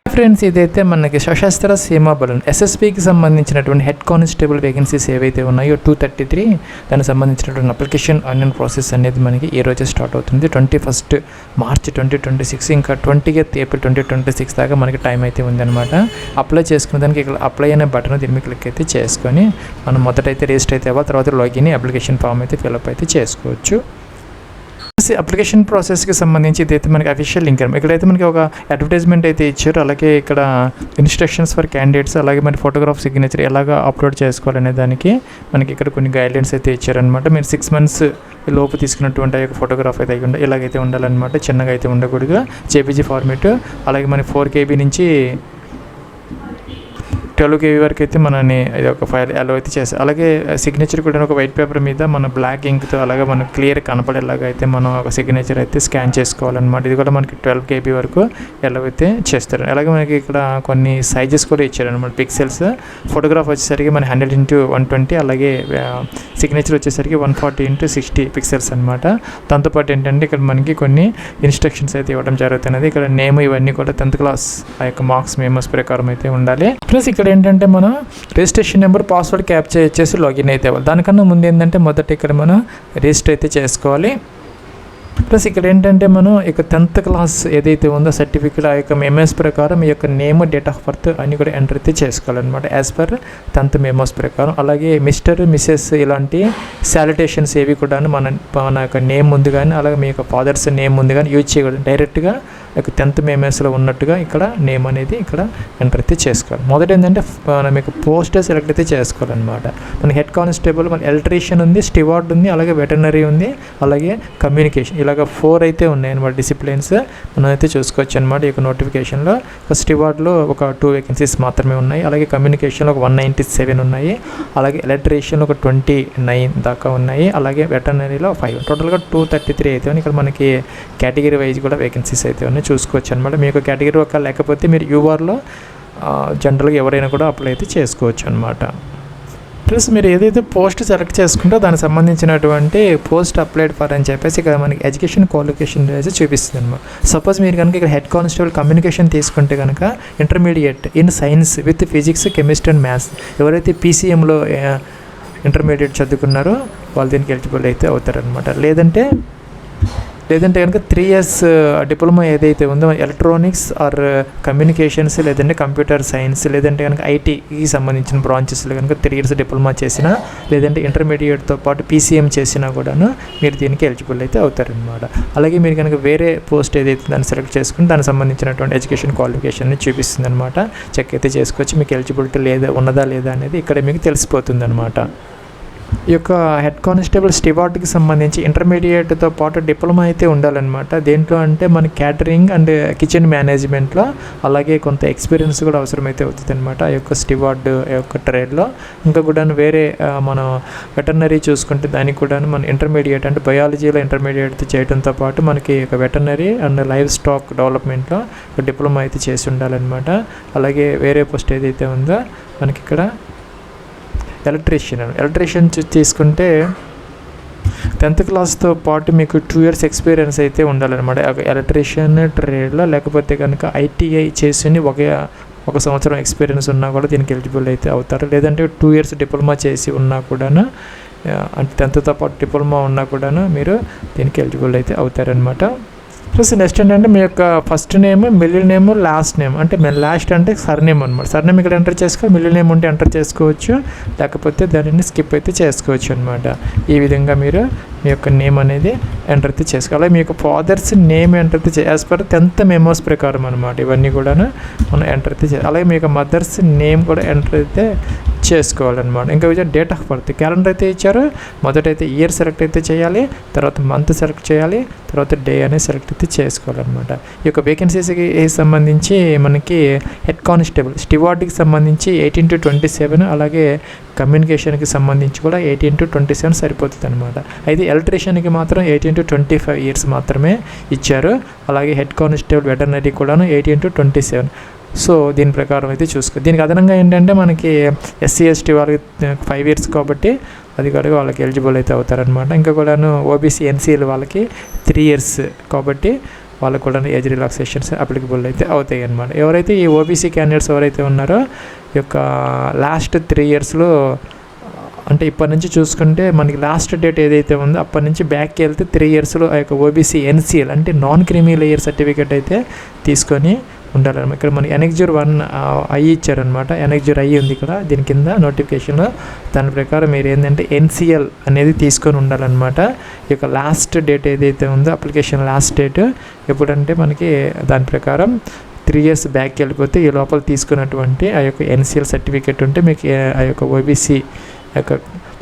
Friends, ఇదైతే మనకి సశస్త్ర సీమా బలం ఎస్ఎస్పికి సంబంధించినటువంటి హెడ్ కానిస్టేబుల్ వేకెన్సీస్ ఏవైతే ఉన్నాయో 233 దానికి సంబంధించినటువంటి అప్లికేషన్ ఆన్లైన్ ప్రాసెస్ అనేది మనకి ఈ రోజే స్టార్ట్ అవుతుంది. 21 మార్చ్ 2026 ఇంకా 20th ఏప్రిల్ 2026 దాకా మనకి టైం అయితే ఉందన్నమాట. అప్లై చేసుకునే దానికి ఇక్కడ అప్లై అనే బటన్ దీని మీద క్లిక్ అయితే చేసుకొని మనం మొదటైతే రిజిస్టర్ అయితే అవ్వాలి. తర్వాత లాగిన్ అప్లికేషన్ ఫామ్ అయితే ఫిల్అప్ అయితే చేసుకోవచ్చు. అప్లికేషన్ ప్రాసెస్కి సంబంధించి ఇదైతే మనకి అఫీషియల్ లింక్ అనమాట. ఇక్కడైతే మనకి ఒక అడ్వర్టైజ్మెంట్ అయితే ఇచ్చారు. అలాగే ఇక్కడ ఇన్స్ట్రక్షన్స్ ఫర్ క్యాండిడేట్స్, అలాగే మన ఫోటోగ్రాఫ్ సిగ్నేచర్ ఎలాగా అప్లోడ్ చేసుకోవాలనే దానికి మనకి ఇక్కడ కొన్ని గైడ్లైన్స్ అయితే ఇచ్చారనమాట. మీరు 6 months లోపు తీసుకున్నటువంటి ఆ యొక్క ఫోటోగ్రాఫ్ అయితే ఇలాగైతే ఉండాలన్నమాట. చిన్నగా అయితే ఉండకూడదు. జేపీజీ ఫార్మేట్, అలాగే మన 4KB నుంచి 12KB వరకు అయితే మనని ఇది ఒక ఫైల్ అలో అయితే చేస్తాం. అలాగే సిగ్నేచర్ కూడా ఒక వైట్ పేపర్ మీద మన బ్లాక్ ఇంక్తో అలాగే మనకు క్లియర్ కనపడేలాగా అయితే మనం ఒక సిగ్నేచర్ అయితే స్కాన్ చేసుకోవాలన్నమాట. ఇది కూడా మనకి 12KB వరకు అలో అయితే చేస్తారు. అలాగే మనకి ఇక్కడ కొన్ని సైజెస్ కూడా ఇచ్చారనమాట. పిక్సెల్స్ ఫోటోగ్రాఫ్ వచ్చేసరికి మన 100x120, అలాగే సిగ్నేచర్ వచ్చేసరికి 140x60 పిక్సెల్స్ అనమాట. దాంతోపాటు ఏంటంటే ఇక్కడ మనకి కొన్ని ఇన్స్ట్రక్షన్స్ అయితే ఇవ్వడం జరుగుతున్నది. ఇక్కడ నేమ్ ఇవన్నీ కూడా 10th క్లాస్ ఆ యొక్క మార్క్స్ మెమోస్ ప్రకారం అయితే ఉండాలి. ప్లస్ ఇక్కడ ఏంటంటే మనం రిజిస్ట్రేషన్ నెంబర్, పాస్వర్డ్ క్యాప్చర్ చేసి లాగిన్ అయితే అవ్వాలి. దానికన్నా ముందు ఏంటంటే మొదట ఇక్కడ మనం రిజిస్టర్ అయితే చేసుకోవాలి. ప్లస్ ఇక్కడ ఏంటంటే మనం ఇక 10th క్లాస్ ఏదైతే ఉందో సర్టిఫికేట్ ఆ యొక్క మెమోస్ ప్రకారం ఈ యొక్క నేమ్, డేట్ ఆఫ్ బర్త్ అన్నీ కూడా ఎంటర్ అయితే చేసుకోవాలన్నమాట యాజ్ పర్ 10th మెమోస్ ప్రకారం. అలాగే మిస్టర్, మిస్సెస్ ఇలాంటి శాలిటేషన్స్ ఏవి కూడా మన యొక్క నేమ్ ముందు కానీ అలాగే మీ యొక్క ఫాదర్స్ నేమ్ ముందు కానీ యూజ్ చేయకూడదు. డైరెక్ట్గా యొక్క 10th మెమోస్లో ఉన్నట్టుగా ఇక్కడ నేమ్ అనేది ఇక్కడ ఎంటర్ అయితే చేసుకోవాలి. మొదటి ఏంటంటే మనం మీకు పోస్ట్ సెలెక్ట్ అయితే చేసుకోవాలన్నమాట. మన హెడ్ కానిస్టేబుల్, మన ఎలక్ట్రీషియన్ ఉంది, స్టివార్డ్ ఉంది, అలాగే వెటర్నరీ ఉంది, అలాగే కమ్యూనికేషన్, ఇలాగ 4 అయితే ఉన్నాయి అనమాట డిసిప్లిన్స్. మనం అయితే చూసుకోవచ్చు అనమాట. ఈ యొక్క నోటిఫికేషన్లో స్టివార్డ్లో ఒక 2 వేకెన్సీస్ మాత్రమే ఉన్నాయి. అలాగే కమ్యూనికేషన్లో ఒక 197 ఉన్నాయి. అలాగే ఎలక్ట్రీషియన్లో ఒక 29 దాకా ఉన్నాయి. అలాగే వెటర్నరీలో 5, టోటల్గా 233 అయితే ఉన్నాయి. ఇక్కడ మనకి కేటగిరీ వైజ్ కూడా వేకెన్సీస్ అయితే ఉన్నాయి, చూసుకోవచ్చు అనమాట. మీకు కేటగిరీ ఒక లేకపోతే మీరు యూఆర్లో జనరల్గా ఎవరైనా కూడా అప్లై అయితే చేసుకోవచ్చు అనమాట. ప్లస్ మీరు ఏదైతే పోస్ట్ సెలెక్ట్ చేసుకుంటో దానికి సంబంధించినటువంటి పోస్ట్ అప్లైడ్ ఫర్ అని చెప్పేసి ఇక్కడ మనకి ఎడ్యుకేషన్ క్వాలిఫికేషన్ అయితే చూపిస్తుంది అనమాట. సపోజ్ మీరు కనుక ఇక్కడ హెడ్ కానిస్టేబుల్ కమ్యూనికేషన్ తీసుకుంటే కనుక intermediate in science with physics, chemistry and maths, ఎవరైతే PCMలో ఇంటర్మీడియట్ చదువుకున్నారో వాళ్ళు దీనికి ఎలిజిబుల్ అయితే అవుతారనమాట. లేదంటే కనుక 3 years డిప్లొమా ఏదైతే ఉందో ఎలక్ట్రానిక్స్ ఆర్ కమ్యూనికేషన్స్, లేదంటే కంప్యూటర్ సైన్స్, లేదంటే కనుక ఐటీకి సంబంధించిన బ్రాంచెస్లో కనుక 3 years డిప్లొమా చేసినా, లేదంటే ఇంటర్మీడియట్తో పాటు PCM చేసినా కూడాను మీరు దీనికి ఎలిజిబుల్ అయితే అవుతారనమాట. అలాగే మీరు కనుక వేరే పోస్ట్ ఏదైతే దాన్ని సెలెక్ట్ చేసుకుని దానికి సంబంధించినటువంటి ఎడ్యుకేషన్ క్వాలిఫికేషన్ని చూపిస్తుంది అనమాట. చెక్ అయితే చేసుకోవచ్చు. మీకు ఎలిజిబిలిటీ ఉన్నదా లేదా అనేది ఇక్కడ మీకు తెలిసిపోతుంది అనమాట. ఈ యొక్క హెడ్ కానిస్టేబుల్ స్టివార్డ్కి సంబంధించి ఇంటర్మీడియట్తో పాటు డిప్లొమా అయితే ఉండాలన్నమాట. దేంట్లో అంటే మన క్యాటరింగ్ అండ్ కిచెన్ మేనేజ్మెంట్లో, అలాగే కొంత ఎక్స్పీరియన్స్ కూడా అవసరమైతే అవుతుంది అనమాట ఆ యొక్క స్టివార్డ్ యొక్క ట్రేడ్లో. ఇంకా కూడా వేరే మనం వెటర్నరీ చూసుకుంటే దానికి కూడా మన ఇంటర్మీడియట్ అంటే బయాలజీలో ఇంటర్మీడియట్ చేయడంతో పాటు మనకి ఒక వెటర్నరీ అండ్ లైవ్ స్టాక్ డెవలప్మెంట్లో డిప్లొమా అయితే చేసి ఉండాలన్నమాట. అలాగే వేరే పోస్ట్ ఏదైతే ఉందో మనకి ఇక్కడ ఎలక్ట్రీషియన్ తీసుకుంటే 10th క్లాస్తో పాటు మీకు 2 years ఎక్స్పీరియన్స్ అయితే ఉండాలన్నమాట ఎలక్ట్రీషియన్ ట్రేడ్లో. లేకపోతే కనుక ITI చేసి ఒక సంవత్సరం ఎక్స్పీరియన్స్ ఉన్నా కూడా దీనికి ఎలిజిబుల్ అయితే అవుతారు. లేదంటే 2 years డిప్లొమా చేసి ఉన్నా కూడాను, అంటే 10thతో పాటు డిప్లొమా ఉన్నా కూడాను మీరు దీనికి ఎలిజిబుల్ అయితే అవుతారనమాట. ప్లస్ నెక్స్ట్ ఏంటంటే మీ యొక్క first name, middle name, last name, అంటే లాస్ట్ అంటే సర్నేమ్ అనమాట. సర్నేమ్ ఇక్కడ ఎంటర్ చేసుకోవాలి. మిడిల్ నేమ్ ఉంటే ఎంటర్ చేసుకోవచ్చు, లేకపోతే దానిని స్కిప్ అయితే చేసుకోవచ్చు అనమాట. ఈ విధంగా మీరు మీ యొక్క నేమ్ అనేది ఎంటర్ అయితే చేసుకోవాలి. మీ యొక్క ఫాదర్స్ నేమ్ ఎంటర్ అయితే యాజ్ పర్ 10th మెమోస్ ప్రకారం అనమాట. ఇవన్నీ కూడా మనం ఎంటర్ అయితే అలాగే మీ యొక్క మదర్స్ నేమ్ కూడా ఎంటర్ అయితే చేసుకోవాలన్నమాట. ఇంకా డేట్ ఆఫ్ బర్త్, క్యాలెండర్ అయితే ఇచ్చారు. మొదటైతే ఇయర్ సెలెక్ట్ అయితే చేయాలి, తర్వాత మంత్ సెలెక్ట్ చేయాలి, తర్వాత డే అనేది సెలెక్ట్ అయితే చేసుకోవాలన్నమాట. ఈ యొక్క వేకెన్సీస్కి సంబంధించి మనకి హెడ్ కానిస్టేబుల్ స్టివార్డ్కి సంబంధించి 18 to 27, అలాగే కమ్యూనికేషన్కి సంబంధించి కూడా 18 to 27 సరిపోతుంది అనమాట. అయితే ఎలక్ట్రీషియన్కి మాత్రం 18 to 25 years మాత్రమే ఇచ్చారు. అలాగే హెడ్ కానిస్టేబుల్ వెటర్నరీ కూడాను 18 to 27. సో దీని ప్రకారం అయితే దీనికి అదనంగా ఏంటంటే మనకి SC ST వాళ్ళకి 5 years కాబట్టి అది కూడా వాళ్ళకి ఎలిజిబుల్ అయితే అవుతారనమాట. ఇంకా కూడాను OBC NCL వాళ్ళకి 3 years కాబట్టి వాళ్ళకు కూడా ఏజ్ రిలాక్సేషన్స్ అప్లికబుల్ అయితే అవుతాయి అన్నమాట. ఎవరైతే ఈ ఓబీసీ క్యాండిడేట్స్ ఎవరైతే ఉన్నారో ఈ యొక్క లాస్ట్ 3 ఇయర్స్లో అంటే ఇప్పటి నుంచి చూసుకుంటే మనకి లాస్ట్ డేట్ ఏదైతే ఉందో అప్పటి నుంచి బ్యాక్కి వెళ్తే 3 ఇయర్స్లో ఆ యొక్క ఓబీసీ ఎన్సీఎల్ అంటే నాన్ క్రీమీ లేయర్ సర్టిఫికేట్ అయితే తీసుకొని ఉండాలన్నమాట. ఇక్కడ మనకి ఎనెక్జర్ 1 ఐ ఇచ్చారనమాట. ఎనెక్జర్ ఐ ఉంది ఇక్కడ దీని కింద నోటిఫికేషన్లో. దాని ప్రకారం మీరు ఏంటంటే ఎన్సీఎల్ అనేది తీసుకొని ఉండాలన్నమాట. ఈ యొక్క లాస్ట్ డేట్ ఏదైతే ఉందో అప్లికేషన్ లాస్ట్ డేట్ ఎప్పుడంటే మనకి దాని ప్రకారం 3 ఇయర్స్ బ్యాక్కి వెళ్ళిపోతే ఈ లోపల తీసుకున్నటువంటి ఆ యొక్క ఎన్సీఎల్ సర్టిఫికేట్ ఉంటే మీకు ఆ యొక్క ఓబీసీ యొక్క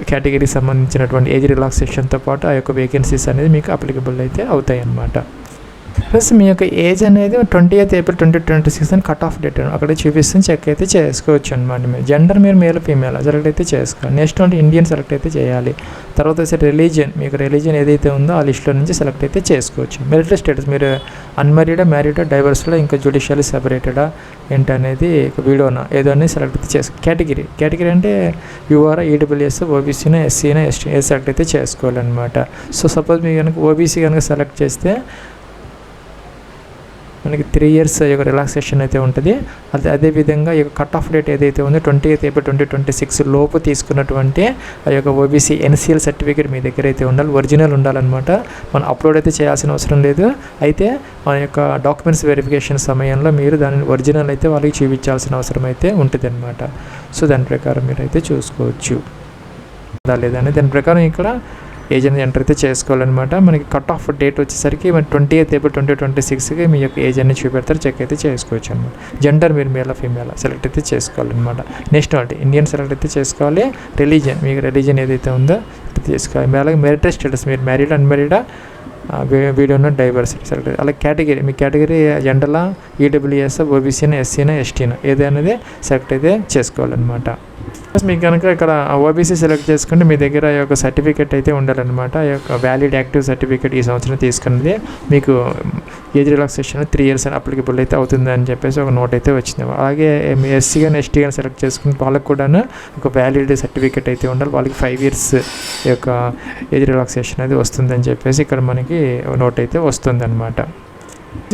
కేటగిరీకి సంబంధించినటువంటి ఏజ్ రిలాక్సేషన్తో పాటు ఆ యొక్క వేకెన్సీస్ అనేది మీకు అప్లికబుల్ అయితే అవుతాయి అన్నమాట. ప్లస్ మీ యొక్క ఏజ్ అనేది 20th ఏప్రిల్ 2026 అని కట్ ఆఫ్ డేట్ అక్కడ చూపిస్తుంది, చెక్ అయితే చేసుకోవచ్చు అనమాట. మీరు జెండర్ మీరు మేల్ ఫీమేల్ సెలెక్ట్ అయితే చేసుకోవాలి. నెక్స్ట్ అంటే ఇండియన్ సెలెక్ట్ అయితే చేయాలి. తర్వాత వచ్చి రిలీజియన్, మీకు రిలీజియన్ ఏదైతే ఉందో ఆ లిస్ట్లో నుంచి సెలెక్ట్ అయితే చేసుకోవచ్చు. మిలిటరీ స్టేటస్ మీరు అన్మ్యారీడా, మ్యారీడా, డైవర్స్లో ఇంకా జ్యుడిషియల్లీ సెపరేటెడా ఏంటనేది వీడియోనా ఏదో అనేది సెలెక్ట్ అయితే కేటగిరీ అంటే యూఆర్, ఈడబ్ల్యూఎస్, ఓబీసీనా, ఎస్సీనా, ఎస్టీ ఏది సెలెక్ట్ అయితే చేసుకోవాలన్నమాట. సో సపోజ్ మీరు కనుక ఓబీసీ కనుక సెలెక్ట్ చేస్తే మనకి 3 ఇయర్స్ యొక్క రిలాక్సేషన్ అయితే ఉంటుంది. అదేవిధంగా ఈ యొక్క కట్ ఆఫ్ డేట్ ఏదైతే ఉందో 20th ఏప్రిల్ 2026 లోపు తీసుకున్నటువంటి ఆ యొక్క ఓబీసీ ఎన్సీఎల్ సర్టిఫికేట్ మీ దగ్గర అయితే ఉండాలి, ఒరిజినల్ ఉండాలన్నమాట. మనం అప్లోడ్ అయితే చేయాల్సిన అవసరం లేదు. అయితే మన యొక్క డాక్యుమెంట్స్ వెరిఫికేషన్ సమయంలో మీరు దాని ఒరిజినల్ అయితే వాళ్ళకి చూపించాల్సిన అవసరం అయితే ఉంటుంది అన్నమాట. సో దాని ప్రకారం మీరు అయితే చూసుకోవచ్చు లేదని. దాని ప్రకారం ఇక్కడ ఏజ్ అనేది ఎంటర్ అయితే చేసుకోవాలన్నమాట. మనకి కట్ ఆఫ్ డేట్ వచ్చేసరికి మన 20th ఏప్రిల్ 2026కి మీ యొక్క ఏజ్ అనేది చూపెడతారు, చెక్ అయితే చేసుకోవచ్చు అనమాట. జెండర్ మీరు మేల్ ఫీమేల్ సెలెక్ట్ అయితే చేసుకోవాలన్నమాట. నెక్స్ట్ అంటే ఇండియన్ సెలెక్ట్ అయితే చేసుకోవాలి. రిలీజియన్ మీకు రిలీజియన్ ఏదైతే ఉందో తీసుకోవాలి. అలాగే మెరిటరీ స్టేటస్ మీరు మ్యారీడా, అన్మ్యారీడా, వీడియోలో డైవర్సిటీ సెలెక్ట్. అలాగే కేటగిరీ మీ కేటగిరీ జెండర్లా, ఈడబ్ల్యూఎస్, ఓబీసీనా, ఎస్సీనా, ఎస్టీనా ఏదైనా సెలెక్ట్ అయితే చేసుకోవాలన్నమాట. మీకు కనుక ఇక్కడ ఓబీసీ సెలెక్ట్ చేసుకుంటే మీ దగ్గర ఈ యొక్క సర్టిఫికేట్ అయితే ఉండాలన్నమాట. ఈ యొక్క వ్యాలిడ్ యాక్టివ్ సర్టిఫికేట్ ఈ సంవత్సరం తీసుకున్నది మీకు ఏజ్ రిలాక్సేషన్ 3 ఇయర్స్ అని అప్లికబుల్ అయితే అవుతుంది అని చెప్పేసి ఒక నోట్ అయితే వచ్చింది. అలాగే ఎస్సీ కానీ ఎస్టీ కానీ సెలెక్ట్ చేసుకుని వాళ్ళకి కూడా ఒక వ్యాలిడ్ సర్టిఫికేట్ అయితే ఉండాలి. వాళ్ళకి 5 ఇయర్స్ యొక్క ఏజ్ రిలాక్సేషన్ అనేది వస్తుందని చెప్పేసి ఇక్కడ మనకి నోట్ అయితే వస్తుంది అనమాట.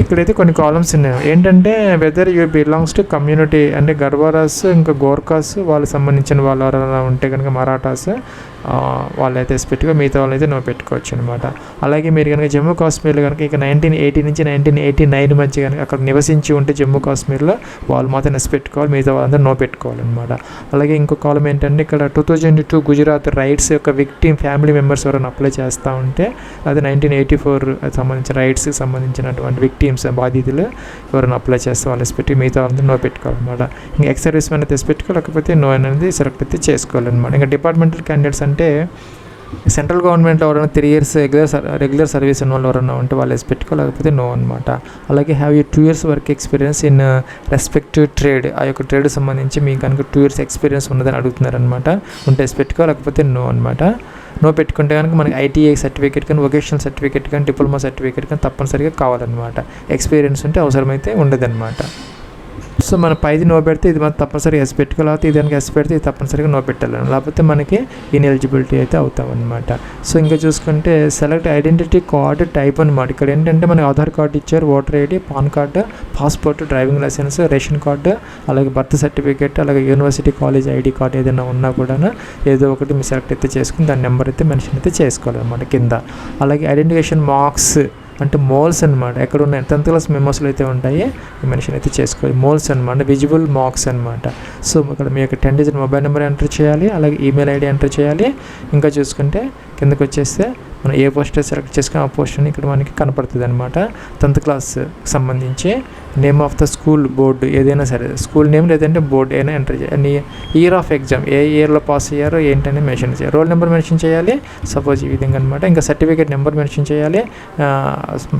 ఇక్కడైతే కొన్ని కాలమ్స్ ఉన్నాయి. ఏంటంటే whether you belongs to community అంటే గర్వారాస్ ఇంకా గోర్ఖాస్ వాళ్ళకి సంబంధించిన వాళ్ళు ఎవరైనా ఉంటే కనుక మరాఠాస్ వాళ్ళైతే పెట్టుకో, మిగతా వాళ్ళైతే నో పెట్టుకోవచ్చు అనమాట. అలాగే మీరు కనుక జమ్మూ కాశ్మీర్లో కనుక ఇక 1980 నుంచి 1989 మధ్య కనుక అక్కడ నివసించి ఉంటే జమ్మూ కాశ్మీర్లో వాళ్ళు మాత్రం ఎస్ పెట్టుకోవాలి, మిగతా వాళ్ళందరూ నో పెట్టుకోవాలన్నమాట. అలాగే ఇంకో కాలం ఏంటంటే ఇక్కడ 2002 గుజరాత్ రైట్స్ యొక్క విక్టిమ్ ఫ్యామిలీ మెంబర్స్ ఎవరైనా అప్లై చేస్తూ ఉంటే అది 1984 సంబంధించిన రైట్స్కి సంబంధించినటువంటి విక్టిమ్స్ బాధితులు ఎవరైనా అప్లై చేస్తే వాళ్ళు ఎస్ పెట్టి మిగతా వాళ్ళందరూ నో పెట్టుకోవాలన్నమాట. ఇంకా ఎక్స్ సర్వీస్ మ్యాన్ అయితే ఎస్ పెట్టుకోలేకపోతే నో అనేది సెలెక్ట్ అయితే చేసుకోవాలన్నమాట. ఇంకా డిపార్ట్మెంటల్ క్యాండిడేట్స్ అంటే సెంట్రల్ గవర్నమెంట్లో ఎవరైనా 3 ఇయర్స్ రెగ్యులర్ సర్వీస్ ఉన్న వాళ్ళు ఎవరైనా ఉంటే వాళ్ళు వేసి పెట్టుకోలేకపోతే నో అనమాట. అలాగే have you 2 years work experience in respective trade, ఆ యొక్క ట్రేడ్ సంబంధించి మీకు కనుక 2 ఇయర్స్ ఎక్స్పీరియన్స్ ఉన్నదని అడుగుతున్నారనమాట. ఉంటే వేసి పెట్టుకోలేకపోతే నో అనమాట. నో పెట్టుకుంటే కనుక మనకి ఐటీఐ సర్టిఫికేట్ కానీ, వొకేషనల్ సర్టిఫికేట్ కానీ, డిప్లొమా సర్టిఫికేట్ కానీ తప్పనిసరిగా కావాలన్నమాట. ఎక్స్పీరియన్స్ ఉంటే అవసరమైతే ఉండదన్నమాట. సో మన పైది నో పెడితే ఇది మనం తప్పనిసరిగా ఎస్ పెట్టుకోవాలి, లేకపోతే ఇది కనుక ఎస్ పెడితే ఇది తప్పనిసరిగా నో పెట్టాలి, లేకపోతే మనకి ఇన్ఎలిజిబిలిటీ అయితే అవుతాం అనమాట. సో ఇంకా చూసుకుంటే సెలెక్ట్ ఐడెంటిటీ కార్డు టైప్ అనమాట. ఇక్కడ ఏంటంటే మనకి ఆధార్ కార్డు ఇచ్చారు, voter ID, PAN card, passport, driving licence, ration card, అలాగే బర్త్ సర్టిఫికేట్, అలాగే యూనివర్సిటీ కాలేజ్ ఐడి కార్డు ఏదైనా ఉన్నా కూడా ఏదో ఒకటి మీరు సెలెక్ట్ అయితే చేసుకుని దాని నెంబర్ అయితే మెన్షన్ అయితే చేసుకోవాలన్నమాట కింద. అలాగే ఐడెంటిఫికేషన్ మార్క్స్ అంటే మోల్స్ అనమాట. ఎక్కడ ఉన్నాయి 10th క్లాస్ మెమోస్లో అయితే ఉంటాయి, మెన్షన్ అయితే చేసుకోవాలి. మోల్స్ అనమాట, విజిబుల్ మార్క్స్ అనమాట. సో ఇక్కడ మీ యొక్క 10 డిజిట్ మొబైల్ నెంబర్ ఎంటర్ చేయాలి, అలాగే ఈమెయిల్ ఐడి ఎంటర్ చేయాలి. ఇంకా చూసుకుంటే కిందకు వచ్చేస్తే మనం ఏ పోస్ట్ సెలెక్ట్ చేసుకుని ఆ పోస్ట్ అని ఇక్కడ మనకి కనపడుతుంది అనమాట. 10th క్లాస్ సంబంధించి name of the school, board ఏదైనా సరే, స్కూల్ నేమ్ లేదంటే బోర్డు అయినా ఎంటర్ చేయాలి. ఇయర్ ఆఫ్ ఎగ్జామ్ ఏ ఇయర్లో పాస్ అయ్యారో ఏంటనే మెన్షన్ చేయాలి. రోల్ నెంబర్ మెన్షన్ చేయాలి సపోజ్ ఈ విధంగా అనమాట. ఇంకా సర్టిఫికేట్ నెంబర్ మెన్షన్ చేయాలి.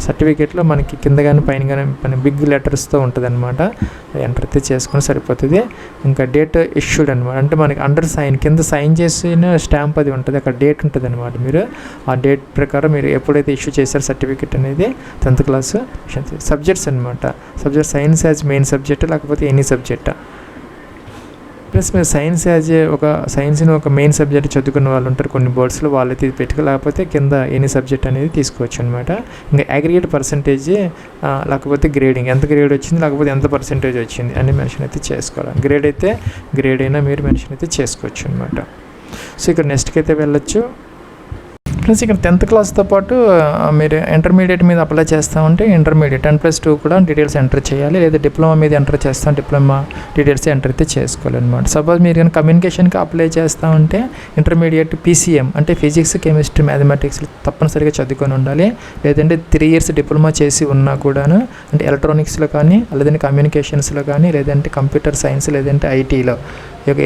సర్టిఫికేట్లో మనకి కింద కానీ పైన కానీ బిగ్ లెటర్స్తో ఉంటుంది అనమాట. ఎంటర్ అయితే చేసుకుని సరిపోతుంది. ఇంకా డేట్ ఇష్యూడ్ అనమాట, అంటే మనకి అండర్ సైన్ కింద సైన్ చేసిన స్టాంప్ అది ఉంటుంది, అక్కడ డేట్ ఉంటుంది అనమాట. మీరు ఆ డేట్ ప్రకారం మీరు ఎప్పుడైతే ఇష్యూ చేశారో సర్టిఫికేట్ అనేది 10th క్లాస్. సబ్జెక్ట్స్ అనమాట, subject science as main subject లేకపోతే ఎనీ సబ్జెక్ట్. ప్లస్ మీరు సైన్స్ని ఒక మెయిన్ సబ్జెక్ట్ చదువుకున్న వాళ్ళు ఉంటారు కొన్ని బోర్డ్స్లో, వాళ్ళైతే పెట్టుకోలేకపోతే కింద ఎనీ సబ్జెక్ట్ అనేది తీసుకోవచ్చు అనమాట. ఇంకా అగ్రిగేట్ పర్సంటేజ్ లేకపోతే గ్రేడింగ్ ఎంత గ్రేడ్ వచ్చింది లేకపోతే ఎంత పర్సంటేజ్ వచ్చింది అని మెన్షన్ అయితే చేసుకోవాలి. గ్రేడ్ అయితే గ్రేడ్ అయినా మీరు మెన్షన్ అయితే చేసుకోవచ్చు అనమాట. సో ఇక్కడ నెక్స్ట్కి అయితే వెళ్ళొచ్చు. ప్లస్ ఇక్కడ 10th క్లాస్తో పాటు మీరు ఇంటర్మీడియట్ మీద అప్లై చేస్తూ ఉంటే ఇంటర్మీడియట్ 10+2 కూడా డీటెయిల్స్ ఎంటర్ చేయాలి. లేదా డిప్లొమా మీద ఎంటర్ చేస్తాం, డిప్లొమా డీటెయిల్స్ ఎంటర్ అయితే చేసుకోవాలన్నమాట. సపోజ్ మీరు కానీ కమ్యూనికేషన్కి అప్లై చేస్తూ ఉంటే ఇంటర్మీడియట్ PCM అంటే ఫిజిక్స్, కెమిస్ట్రీ, మ్యాథమెటిక్స్ తప్పనిసరిగా చదువుకొని ఉండాలి. లేదంటే 3 years డిప్లొమా చేసి ఉన్నా కూడాను, అంటే ఎలక్ట్రానిక్స్లో కానీ, లేదంటే కమ్యూనికేషన్స్లో కానీ, లేదంటే కంప్యూటర్ సైన్స్, లేదంటే ఐటీలో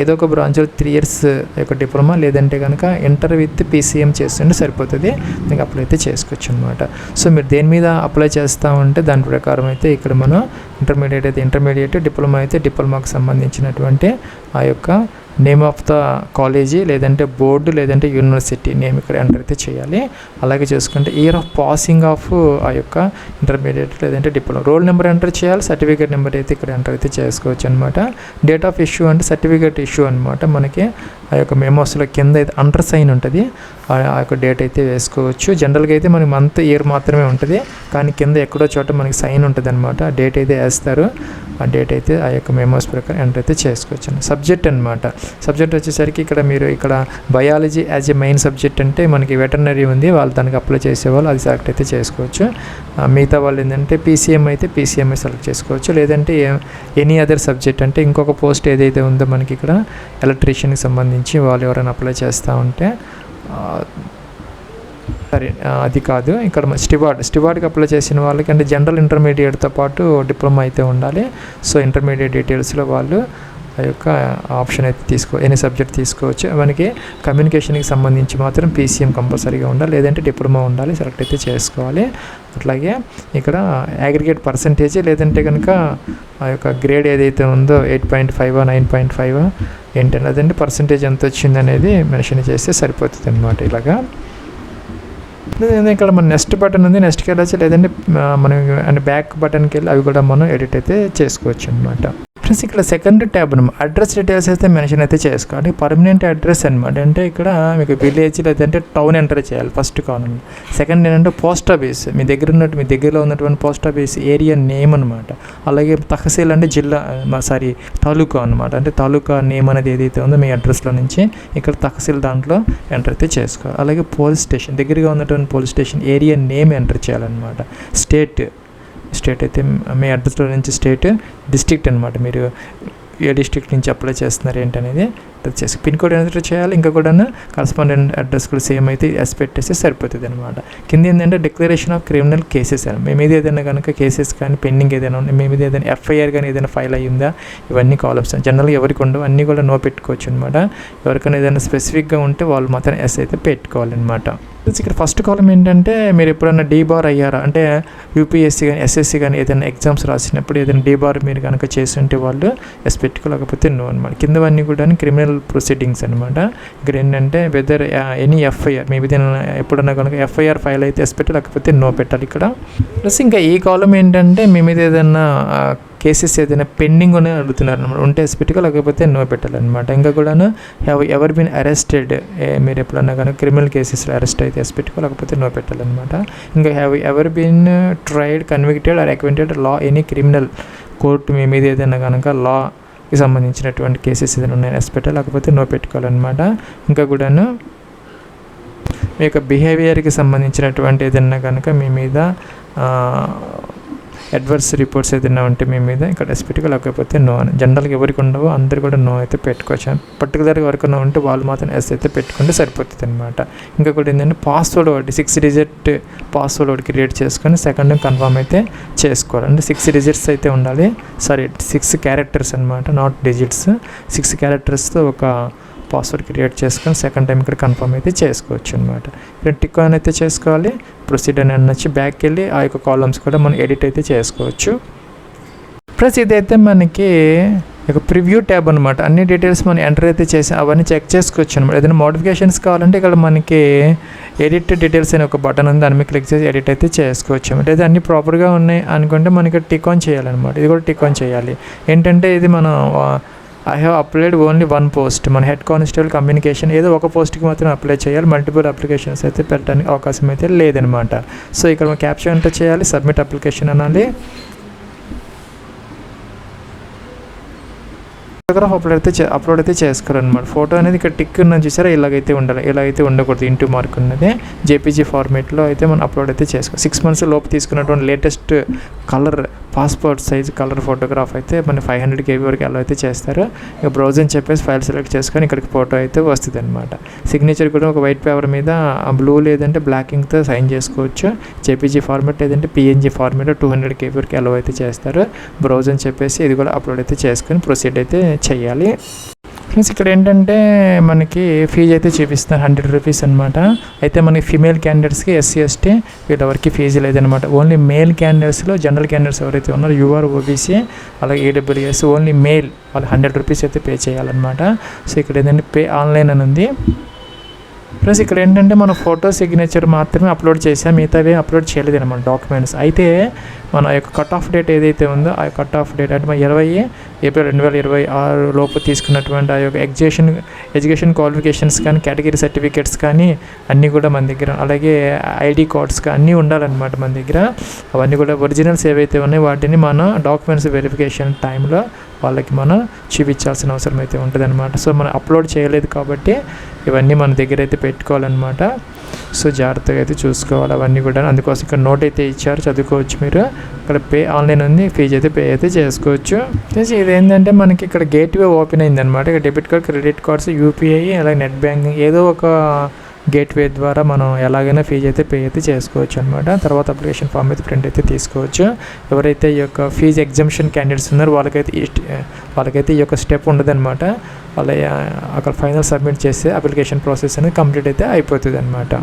ఏదో ఒక బ్రాంచ్లో 3 years యొక్క డిప్లొమా, లేదంటే కనుక ఇంటర్ విత్ PCM చేస్తుంటే సరిపోతుంది. మీకు అప్లై అయితే చేసుకోవచ్చు అనమాట. సో మీరు దేని మీద అప్లై చేస్తూ ఉంటే దాని ప్రకారం అయితే ఇక్కడ మనం ఇంటర్మీడియట్ అయితే ఇంటర్మీడియట్, డిప్లొమా అయితే డిప్లొమాకి సంబంధించినటువంటి ఆ యొక్క నేమ్ ఆఫ్ ద కాలేజీ, లేదంటే బోర్డు, లేదంటే యూనివర్సిటీ నేమ్ ఇక్కడ ఎంటర్ అయితే చేయాలి. అలాగే చూసుకుంటే ఇయర్ ఆఫ్ పాసింగ్ ఆఫ్ ఆ యొక్క ఇంటర్మీడియట్ లేదంటే డిప్లొమా, రోల్ నెంబర్ ఎంటర్ చేయాలి. సర్టిఫికేట్ నెంబర్ అయితే ఇక్కడ ఎంటర్ అయితే చేసుకోవచ్చు అనమాట. డేట్ ఆఫ్ ఇష్యూ అంటే సర్టిఫికేట్ ఇష్యూ అనమాట. మనకి ఆ యొక్క మెమోస్లో కింద అయితే అండర్ సైన్ ఉంటుంది, ఆ యొక్క డేట్ అయితే వేసుకోవచ్చు. జనరల్గా అయితే మనకి మంత్ ఇయర్ మాత్రమే ఉంటుంది, కానీ కింద ఎక్కడో చోట మనకి సైన్ ఉంటుంది అనమాట. డేట్ అయితే వేస్తారు, ఆ డేట్ అయితే ఆ యొక్క మెమోస్ ప్రకారం ఎంటర్ అయితే చేసుకోవచ్చు. సబ్జెక్ట్ అనమాట. సబ్జెక్ట్ వచ్చేసరికి ఇక్కడ మీరు ఇక్కడ biology as a main subject అంటే మనకి వెటర్నరీ ఉంది, వాళ్ళు దానికి అప్లై చేసేవాళ్ళు అది సెలెక్ట్ అయితే చేసుకోవచ్చు. మిగతా వాళ్ళు ఏంటంటే PCM అయితే PCM సెలెక్ట్ చేసుకోవచ్చు. లేదంటే ఎనీ అదర్ సబ్జెక్ట్ అంటే ఇంకొక పోస్ట్ ఏదైతే ఉందో మనకి ఇక్కడ ఎలక్ట్రీషియన్కి సంబంధించి వాళ్ళు ఎవరైనా అప్లై చేస్తూ ఉంటే సరే అది కాదు, ఇక్కడ స్టివార్డ్కి అప్లై చేసిన వాళ్ళకి అంటే జనరల్ ఇంటర్మీడియట్తో పాటు డిప్లొమా అయితే ఉండాలి. సో ఇంటర్మీడియట్ డీటెయిల్స్లో వాళ్ళు ఆ యొక్క ఆప్షన్ అయితే ఎనీ సబ్జెక్ట్ తీసుకోవచ్చు. మనకి కమ్యూనికేషన్కి సంబంధించి మాత్రం PCM కంపల్సరీగా ఉండాలి, లేదంటే డిప్లొమా ఉండాలి, సెలెక్ట్ అయితే చేసుకోవాలి. అట్లాగే ఇక్కడ అగ్రిగేట్ పర్సంటేజ్, లేదంటే కనుక ఆ యొక్క గ్రేడ్ ఏదైతే ఉందో 8.5 9.5 ఏంటంటే అదంటే పర్సంటేజ్ ఎంత వచ్చింది అనేది మెన్షన్ చేస్తే సరిపోతుంది అనమాట. ఇలాగా ఇక్కడ మన నెక్స్ట్ బటన్ ఉంది, నెక్స్ట్కి వెళ్ళచ్చు, లేదంటే మనం అంటే బ్యాక్ బటన్కి వెళ్ళి అవి కూడా మనం ఎడిట్ అయితే చేసుకోవచ్చు అనమాట. ఫ్రెండ్స్ ఇక్కడ సెకండ్ ట్యాబ్ అనమాట. అడ్రస్ డీటెయిల్స్ అయితే మెన్షన్ అయితే చేసుకోవాలి. పర్మనెంట్ అడ్రస్ అనమాట. అంటే ఇక్కడ మీకు విలేజ్ లేదంటే టౌన్ ఎంటర్ చేయాలి ఫస్ట్ కాలం. సెకండ్ ఏంటంటే పోస్ట్ ఆఫీస్, మీ దగ్గరలో ఉన్నటువంటి పోస్ట్ ఆఫీస్ ఏరియా నేమ్ అనమాట. అలాగే తహసీల్ అంటే జిల్లా తాలూకా అనమాట. అంటే తాలూకా నేమ్ అనేది ఏదైతే ఉందో మీ అడ్రస్లో నుంచి ఇక్కడ తహసీల్ దాంట్లో ఎంటర్ అయితే చేసుకోవాలి. అలాగే పోలీస్ స్టేషన్, దగ్గరగా ఉన్నటువంటి police station area name enter చేయాలన్నమాట. స్టేట్ అయితే మీ అడ్రస్లో నుంచి స్టేట్, డిస్ట్రిక్ట్ అనమాట. మీరు ఏ డిస్ట్రిక్ట్ నుంచి అప్లై చేస్తున్నారు ఏంటనేది చేసి పిన్ కోడ్ ఎంటర్ చేయాలి. ఇంకా కూడా కరస్పాండెంట్ అడ్రస్ కూడా సేమ్ అయితే ఎస్ పెట్టేస్తే సరిపోతుంది అనమాట. కింద ఏంటంటే డిక్లరేషన్ ఆఫ్ క్రిమినల్ కేసెస్ అని, మీ మీద ఏదైనా కనుక కేసెస్ కానీ పెండింగ్ ఏదైనా ఉన్నాయి, మీ మీద ఏదైనా FIR కానీ ఏదైనా ఫైల్ అయ్యిందా, ఇవన్నీ కాలమ్స్ జనరల్గా ఎవరికి ఉండవు, అన్నీ కూడా నో పెట్టుకోవచ్చు అనమాట. ఎవరికైనా ఏదైనా స్పెసిఫిక్గా ఉంటే వాళ్ళు మాత్రం ఎస్ అయితే పెట్టుకోవాలన్నమాట. ఇక్కడ ఫస్ట్ కాలం ఏంటంటే మీరు ఎప్పుడైనా డీబార్ అయ్యారా అంటే UPSC కానీ SSC కానీ ఏదైనా ఎగ్జామ్స్ రాసినప్పుడు ఏదైనా డీబార్ మీరు కనుక చేసి ఉంటే వాళ్ళు ఎస్ పెట్టుకోలేకపోతే నో అనమాట. కిందవన్నీ కూడా క్రిమినల్ ప్రొసీడింగ్స్ అనమాట. ఇక్కడ ఏంటంటే వెదర్ ఎనీ FIR మీ మీద ఎప్పుడన్నా కనుక FIR ఫైల్ అయితే ఎస్ పెట్టి, లేకపోతే నో పెట్టాలి ఇక్కడ. ప్లస్ ఇంకా ఈ కాలం ఏంటంటే మీ మీద ఏదైనా కేసెస్ ఏదైనా పెండింగ్ అని అడుగుతున్నారు అనమాట. ఉంటే ఎస్ పెట్టుకో, లేకపోతే నో పెట్టాలన్నమాట. ఇంకా కూడాను ఎవర్ బీన్ అరెస్టెడ్, మీరు ఎప్పుడన్నా కానీ క్రిమినల్ కేసెస్లో అరెస్ట్ అయితే ఎస్ పెట్టుకో, లేకపోతే నో పెట్టాలన్నమాట. ఇంకా ever been tried, convicted or acquitted లా ఎనీ క్రిమినల్ కోర్టు మీ మీద ఏదైనా కనుక లాకి సంబంధించినటువంటి కేసెస్ ఏదైనా ఉన్నాయి ఎస్ పెట్టాలి, లేకపోతే నో పెట్టుకోవాలన్నమాట. ఇంకా కూడాను మీ యొక్క బిహేవియర్కి సంబంధించినటువంటి ఏదైనా కనుక మీ మీద అడ్వర్స్ రిపోర్ట్స్ ఏదైనా ఉంటే మీ మీద ఇక్కడ ఎస్ పెట్టుకో, లేకపోతే నో అని. జనరల్గా ఎవరికి ఉండవో అందరు కూడా నో అయితే పెట్టుకోవచ్చు. పర్టికులర్గా ఎవరికైనా ఉంటే వాళ్ళు మాత్రం ఎస్ అయితే పెట్టుకుంటే సరిపోతుంది అనమాట. ఇంకా కూడా ఏంటంటే పాస్వర్డ్ ఒకటి 6 digit పాస్వర్డ్ ఒకటి క్రియేట్ చేసుకొని సెకండ్ కన్ఫర్మ్ అయితే చేసుకోవాలి. అంటే 6 digits అయితే ఉండాలి, 6 characters అనమాట, నాట్ డిజిట్స్. 6 charactersతో ఒక పాస్వర్డ్ క్రియేట్ చేసుకొని సెకండ్ టైం ఇక్కడ కన్ఫర్మ్ అయితే చేసుకోవచ్చు అనమాట. ఇక్కడ టిక్ ఆన్ అయితే చేసుకోవాలి. ప్రొసీడ్ అని వచ్చి బ్యాక్కి వెళ్ళి ఆ యొక్క కాలమ్స్ కూడా మనం ఎడిట్ అయితే చేసుకోవచ్చు. ప్లస్ ఇదైతే మనకి ఒక ప్రివ్యూ ట్యాబ్ అనమాట. అన్ని డీటెయిల్స్ మనం ఎంటర్ అయితే చేసి అవన్నీ చెక్ చేసుకోవచ్చు అనమాట. ఏదైనా మోడిఫికేషన్స్ కావాలంటే ఇక్కడ మనకి ఎడిట్ డీటెయిల్స్ అనే ఒక బటన్ ఉంది, దాని మీద క్లిక్ చేసి ఎడిట్ అయితే చేసుకోవచ్చు అనమాట. అయితే అన్నీ ప్రాపర్గా ఉన్నాయి అనుకుంటే మనకి టిక్ ఆన్ చేయాలన్నమాట. ఇది కూడా టిక్ ఆన్ చేయాలి. ఏంటంటే ఇది మనం I have applied only one post. మన హెడ్ కానిస్టేబుల్ కమ్యూనికేషన్ ఏదో ఒక పోస్ట్కి మాత్రం అప్లై చేయాలి, మల్టిపుల్ అప్లికేషన్స్ అయితే పెట్టడానికి అవకాశం అయితే లేదనమాట. సో ఇక్కడ మనం క్యాప్చర్ ఎంటర్ చేయాలి, సబ్మిట్ అప్లికేషన్ అనాలి. ఫోటోగ్రాఫ్ అప్లోడ్ అయితే చేసుకోవాలన్నమాట. ఫోటో అనేది ఇక్కడ టిక్ ఉన్నది చూసారా, ఇలాగైతే ఉండాలి, ఇలాగైతే ఉండకూడదు. ఇంటూ మార్క్ ఉన్నది జేపీజీ ఫార్మేట్లో అయితే మనం అప్లోడ్ అయితే చేసుకోవాలి. 6 months లోపు తీసుకున్నటువంటి latest colour passport size colour photograph అయితే మన 500 KB వరకు అలా అయితే చేస్తారు. ఇక బ్రౌజ్ అని చెప్పేసి ఫైల్ సెలెక్ట్ చేసుకొని ఇక్కడికి ఫోటో అయితే వస్తుంది అనమాట. సిగ్నేచర్ కూడా ఒక వైట్ పేపర్ మీద బ్లూ లేదంటే బ్లాక్ ఇంక్తో సైన్ చేసుకోవచ్చు. జేపీజీ ఫార్మేట్ లేదంటే పిఎన్జీ ఫార్మేట్ 200 KB వరకు అలా అయితే చేస్తారు. బ్రౌజ్ అని చెప్పేసి ఇది కూడా అప్లోడ్ అయితే చేసుకొని ప్రొసీడ్ అయితే చేయాలి. ఫ్రెండ్స్ ఇక్కడ ఏంటంటే మనకి ఫీజు అయితే చూపిస్తున్నారు 100 రూపీస్ అనమాట. అయితే మనకి ఫీమేల్ క్యాండిడేట్స్కి SC ST వీళ్ళెవరికి ఫీజు లేదనమాట. ఓన్లీ మేల్ క్యాండిడేట్స్లో జనరల్ క్యాండిడేట్స్ ఎవరైతే ఉన్నారో UR OBC అలాగే AWS ఓన్లీ మేల్ వాళ్ళు 100 రూపీస్ అయితే పే చేయాలన్నమాట. సో ఇక్కడ ఏంటంటే పే ఆన్లైన్ అని ఉంది. ప్లస్ ఇక్కడ ఏంటంటే మనం ఫోటో సిగ్నేచర్ మాత్రమే అప్లోడ్ చేసాం, మిగతావి అప్లోడ్ చేయలేదు అనమాట డాక్యుమెంట్స్. అయితే మన యొక్క కట్ ఆఫ్ డేట్ ఏదైతే ఉందో ఆ కట్ ఆఫ్ డేట్ అంటే 20 ఏప్రిల్ 2026 లోపు తీసుకున్నటువంటి ఆ యొక్క ఎడ్యుకేషన్ క్వాలిఫికేషన్స్ కానీ కేటగిరీ సర్టిఫికేట్స్ కానీ అన్నీ కూడా మన దగ్గర, అలాగే ID కార్డ్స్ అన్నీ ఉండాలన్నమాట మన దగ్గర. అవన్నీ కూడా ఒరిజినల్స్ ఏవైతే ఉన్నాయో వాటిని మన డాక్యుమెంట్స్ వెరిఫికేషన్ టైంలో వాళ్ళకి మనం చూపించాల్సిన అవసరం అయితే ఉంటుంది అనమాట. సో మనం అప్లోడ్ చేయలేదు కాబట్టి ఇవన్నీ మన దగ్గర అయితే పెట్టుకోవాలన్నమాట. సో జాగ్రత్తగా అయితే చూసుకోవాలి అవన్నీ కూడా. అందుకోసం ఇక్కడ నోట్ అయితే ఇచ్చారు, చదువుకోవచ్చు మీరు. ఇక్కడ పే ఆన్లైన్ ఉంది, ఫీజు అయితే పే అయితే చేసుకోవచ్చు. ఇదేంటంటే మనకి ఇక్కడ గేట్వే ఓపెన్ అయింది అనమాట. ఇక్కడ debit card, credit cards, UPI అలాగే నెట్ బ్యాంకింగ్ ఏదో ఒక గేట్వే ద్వారా మనం ఎలాగైనా ఫీజు అయితే పే అయితే చేసుకోవచ్చు అనమాట. తర్వాత అప్లికేషన్ ఫామ్ అయితే ప్రింట్ అయితే తీసుకోవచ్చు. ఎవరైతే ఈ యొక్క ఫీజు ఎగ్జంప్షన్ క్యాండిడేట్స్ ఉన్నారో వాళ్ళకైతే ఈ యొక్క స్టెప్ ఉండదన్నమాట. వాళ్ళ అక్కడ ఫైనల్ సబ్మిట్ చేస్తే అప్లికేషన్ ప్రాసెస్ అనేది కంప్లీట్ అయితే అయిపోతుంది అనమాట.